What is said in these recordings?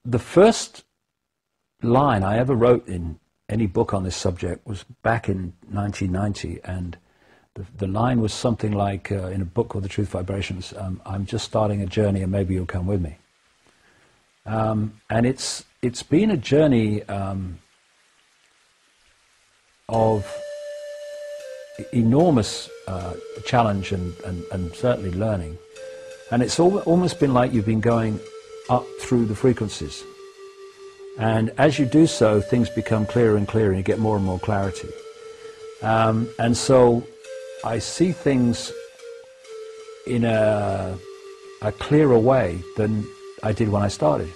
the first line I ever wrote in any book on this subject was back in 1990, and the line was something like, in a book called The Truth Vibrations, I'm just starting a journey and maybe you'll come with me. And it's been a journey of enormous challenge and certainly learning. And it's almost been like you've been going up through the frequencies. And as you do so, things become clearer and clearer, and you get more and more clarity. And so I see things in a clearer way than I did when I started.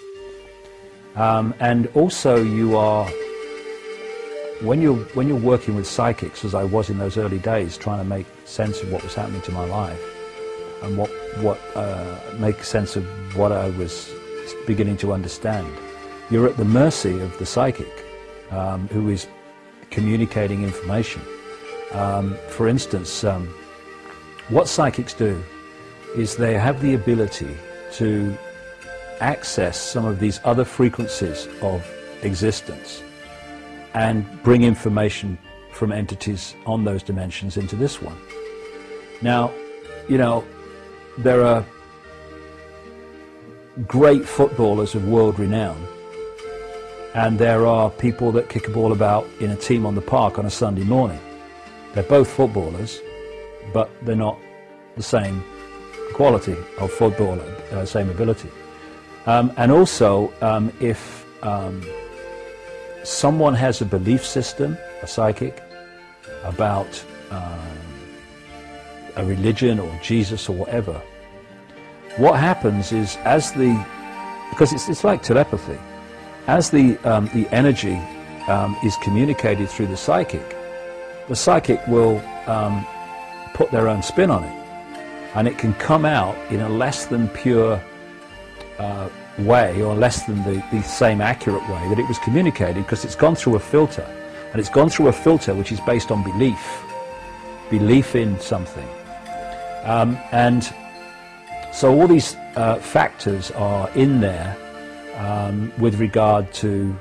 And also you are, when you're working with psychics, as I was in those early days, trying to make sense of what was happening to my life, and make sense of what I was beginning to understand, you're at the mercy of the psychic, who is communicating information. For instance, what psychics do is they have the ability to access some of these other frequencies of existence and bring information from entities on those dimensions into this one. Now, you know, there are great footballers of world renown, and there are people that kick a ball about in a team on the park on a Sunday morning. They're both footballers, but they're not the same quality of footballer, same ability. And also, if someone has a belief system, a psychic, about a religion or Jesus or whatever, what happens is, because it's like telepathy, as the energy is communicated through the psychic will put their own spin on it, and it can come out in a less than pure way, or less than the same accurate way that it was communicated, because it's gone through a filter, and it's gone through a filter which is based on belief in something. And so all these factors are in there with regard to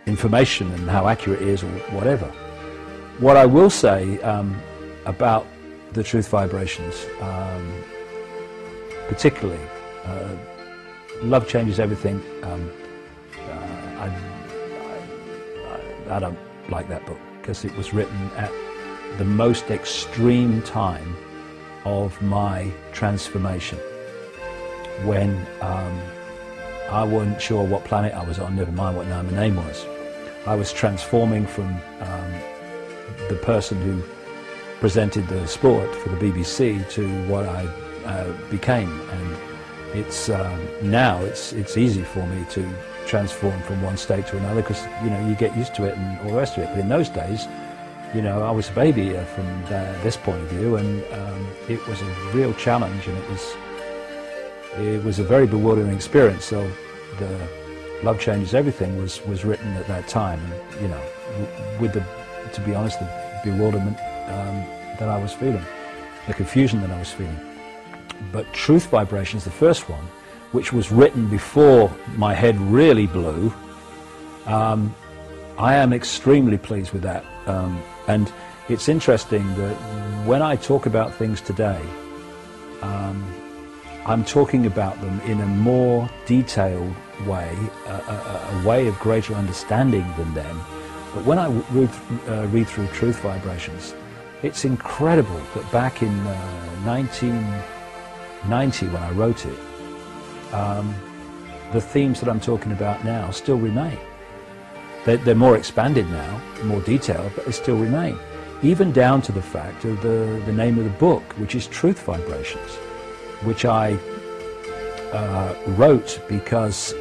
information and how accurate it is or whatever. What I will say about the truth vibrations, particularly, Love Changes Everything, I don't like that book, because it was written at the most extreme time of my transformation, when I wasn't sure what planet I was on, never mind what my name was. I was transforming from the person who presented the sport for the BBC to what I became, and it's now it's easy for me to transform from one state to another, because you know, you get used to it and all the rest of it. But in those days, you know, I was a baby from this point of view, and it was a real challenge, and it was a very bewildering experience. So the Love Changes Everything was written at that time, and you know, with to be honest, the bewilderment that I was feeling, the confusion that I was feeling. But Truth Vibrations, the first one, which was written before my head really blew, I am extremely pleased with that. And it's interesting that when I talk about things today, I'm talking about them in a more detailed way, a way of greater understanding than then. But when I read through Truth Vibrations, it's incredible that back in 1990, when I wrote it, the themes that I'm talking about now still remain. They're more expanded now, more detailed, but they still remain. Even down to the fact of the name of the book, which is Truth Vibrations, which I wrote because,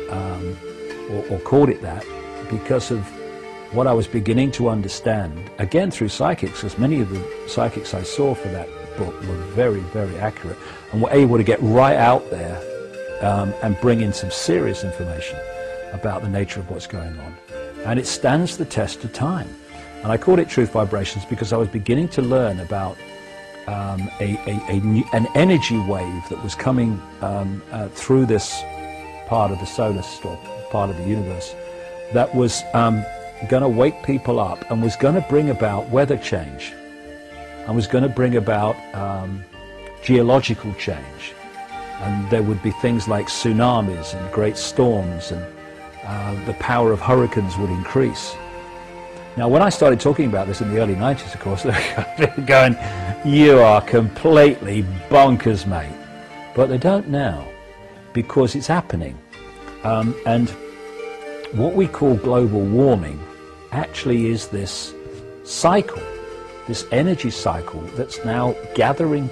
or called it that, because of what I was beginning to understand, again through psychics, because many of the psychics I saw for that book were very, very accurate, and were able to get right out there and bring in some serious information about the nature of what's going on. And it stands the test of time. And I called it Truth Vibrations because I was beginning to learn about an energy wave that was coming through this part of the solar system, part of the universe that was going to wake people up and was going to bring about weather change and was going to bring about geological change. And there would be things like tsunamis and great storms, and the power of hurricanes would increase. Now, when I started talking about this in the early 90s, of course, they were going, "You are completely bonkers, mate." But they don't now, because it's happening. And what we call global warming actually is this cycle, this energy cycle that's now gathering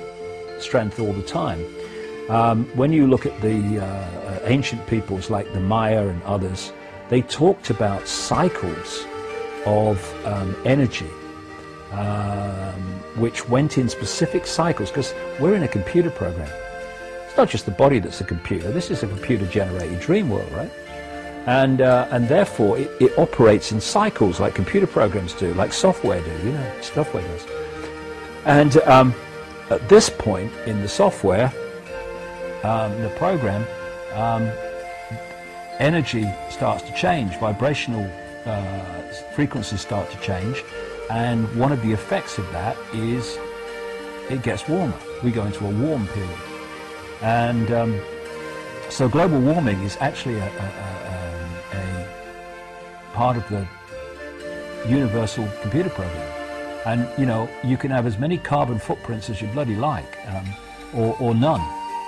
strength all the time. When you look at the ancient peoples like the Maya and others, they talked about cycles of energy, which went in specific cycles, because we're in a computer program. It's not just the body that's a computer. This is a computer-generated dream world, right? And therefore it operates in cycles like computer programs do, like software do, you know, software does. And at this point in the software, the program, energy starts to change, vibrational frequencies start to change, and one of the effects of that is it gets warmer. We go into a warm period. And so global warming is actually a part of the universal computer program. And, you know, you can have as many carbon footprints as you bloody like, or none.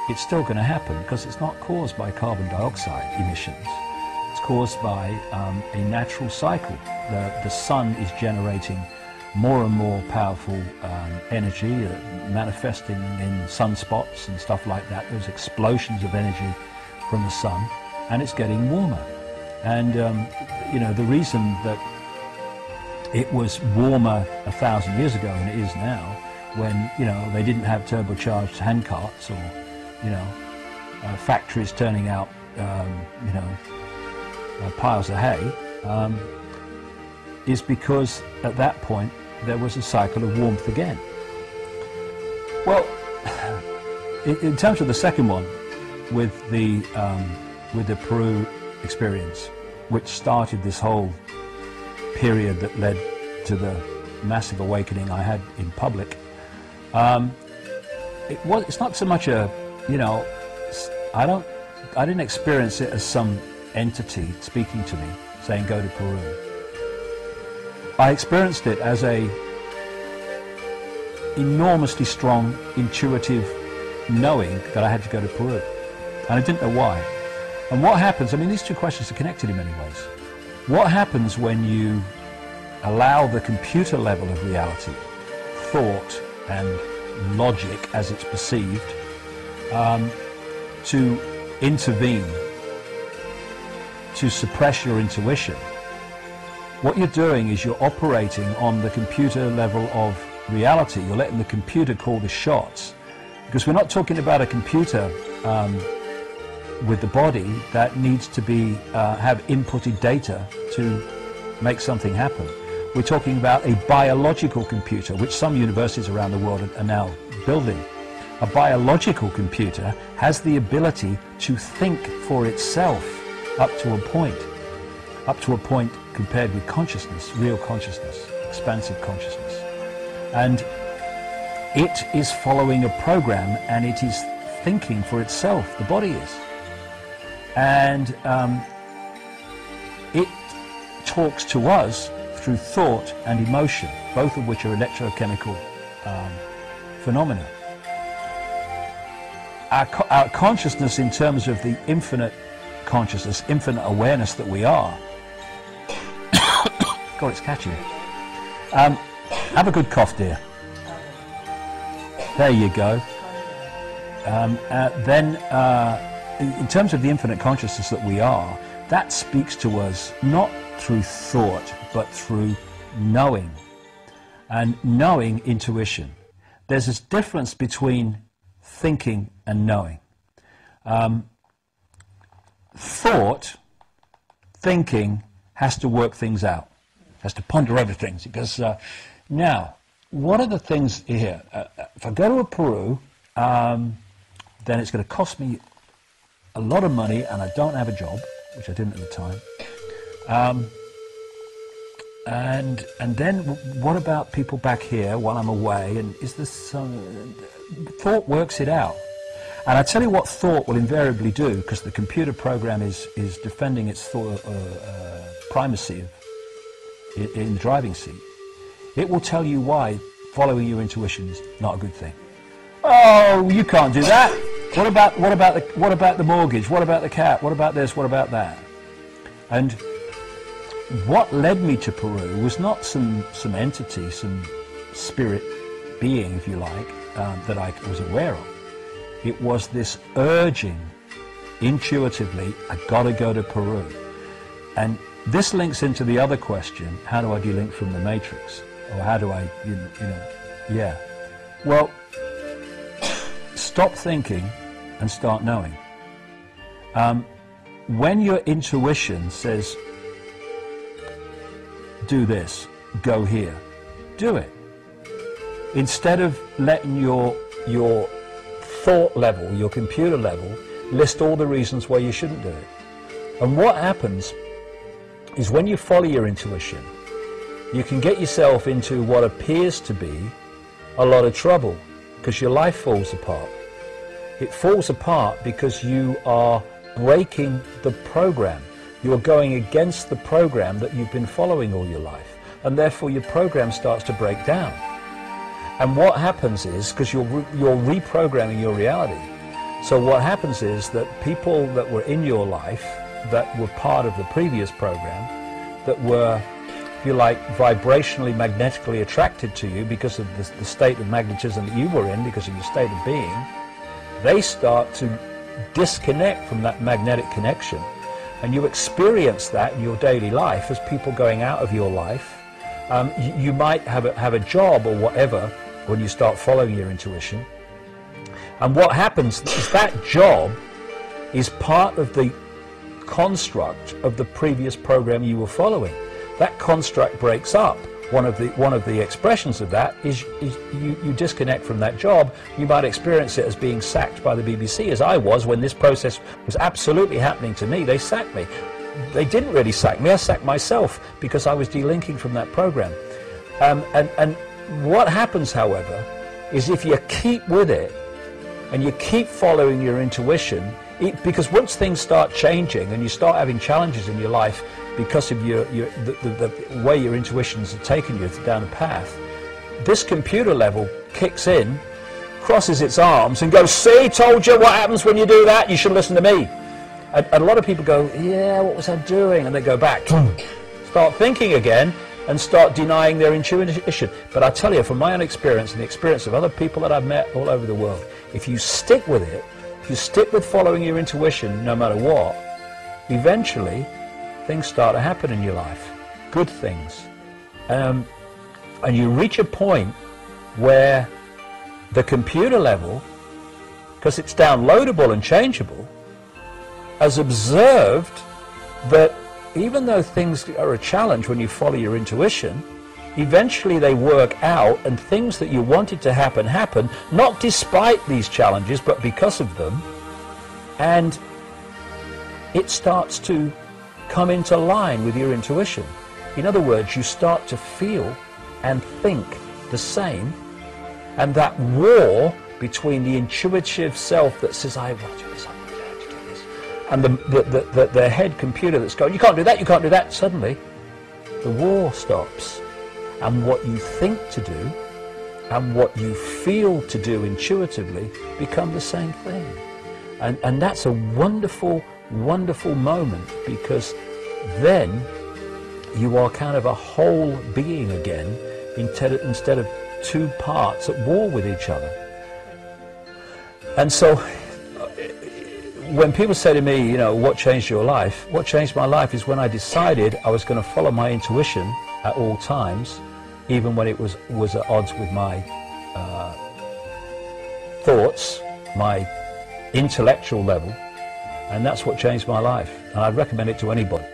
It's still going to happen, because it's not caused by carbon dioxide emissions. It's caused by a natural cycle. The sun is generating more and more powerful energy, manifesting in sunspots and stuff like that. There's explosions of energy from the sun, and it's getting warmer. And you know, the reason that it was warmer 1,000 years ago than it is now, when, you know, they didn't have turbocharged handcarts, or, you know, factories turning out, you know, piles of hay, is because at that point there was a cycle of warmth again. Well, in terms of the second one, with the Peru experience, which started this whole period that led to the massive awakening I had in public, it's not so much a, you know, I didn't experience it as some entity speaking to me saying go to Peru. I experienced it as a enormously strong intuitive knowing that I had to go to Peru, and I didn't know why. And what happens, I mean, these two questions are connected in many ways. What happens when you allow the computer level of reality, thought and logic as it's perceived, to intervene, to suppress your intuition? What you're doing is you're operating on the computer level of reality. You're letting the computer call the shots, because we're not talking about a computer with the body that needs to be have inputted data to make something happen. We're talking about a biological computer, which some universities around the world are now building. A biological computer has the ability to think for itself up to a point compared with consciousness, real consciousness, expansive consciousness. And it is following a program, and it is thinking for itself, the body is. And it talks to us through thought and emotion, both of which are electrochemical phenomena. Our consciousness, in terms of the infinite consciousness, infinite awareness that we are, God, it's catchy. Have a good cough, dear. There you go. In terms of the infinite consciousness that we are, that speaks to us not through thought, but through knowing. And knowing, intuition. There's this difference between thinking and knowing. Thinking has to work things out, has to ponder over things. Because now, what are the things here? If I go to Peru, then it's going to cost me a lot of money, and I don't have a job, which I didn't at the time. And then what about people back here while I'm away? And is this some... Thought works it out. And I tell you what thought will invariably do, because the computer program is defending its thought, primacy in the driving seat. It will tell you why following your intuition is not a good thing. Oh, you can't do that. What about the mortgage? What about the cat? What about this? What about that? And what led me to Peru was not some entity, some spirit being, if you like, that I was aware of. It was this urging, intuitively, I gotta go to Peru. And this links into the other question, how do I delink from the matrix? Or how do I, yeah. Well, stop thinking and start knowing. When your intuition says, do this, go here, do it. Instead of letting your thought level, your computer level, list all the reasons why you shouldn't do it. And what happens is when you follow your intuition, you can get yourself into what appears to be a lot of trouble, because your life falls apart. It falls apart because you are breaking the program. You're going against the program that you've been following all your life, and therefore your program starts to break down. And what happens is, because you're reprogramming your reality, so what happens is that people that were in your life, that were part of the previous program, that were, if you like, vibrationally, magnetically attracted to you because of the state of magnetism that you were in, because of your state of being, they start to disconnect from that magnetic connection. And you experience that in your daily life as people going out of your life. You might have a job or whatever when you start following your intuition. And what happens is that job is part of the construct of the previous program you were following. That construct breaks up. One of the expressions of that is you disconnect from that job. You might experience it as being sacked by the BBC, as I was when this process was absolutely happening to me. They sacked me. They didn't really sack me. I sacked myself because I was delinking from that program. And what happens, however, is if you keep with it and you keep following your intuition, because once things start changing and you start having challenges in your life because of the way your intuitions have taken you down a path, this computer level kicks in, crosses its arms and goes, see, told you what happens when you do that, you should listen to me. And a lot of people go, yeah, what was I doing? And they go back, start thinking again, and start denying their intuition. But I tell you, from my own experience and the experience of other people that I've met all over the world, if you stick with it, if you stick with following your intuition no matter what, eventually things start to happen in your life, good things. And you reach a point where the computer level, because it's downloadable and changeable, has observed that even though things are a challenge when you follow your intuition, eventually they work out, and things that you wanted to happen, not despite these challenges, but because of them. And it starts to come into line with your intuition. In other words, you start to feel and think the same, and that war between the intuitive self that says, I want to do this, I want to do this, and the head computer that's going, you can't do that, you can't do that, suddenly the war stops. And what you think to do and what you feel to do intuitively become the same thing. And that's a wonderful, wonderful moment, because then you are kind of a whole being again instead of two parts at war with each other. And so when people say to me, you know, what changed your life? What changed my life is when I decided I was going to follow my intuition at all times, even when it was at odds with my thoughts, my intellectual level, and that's what changed my life. And I'd recommend it to anybody.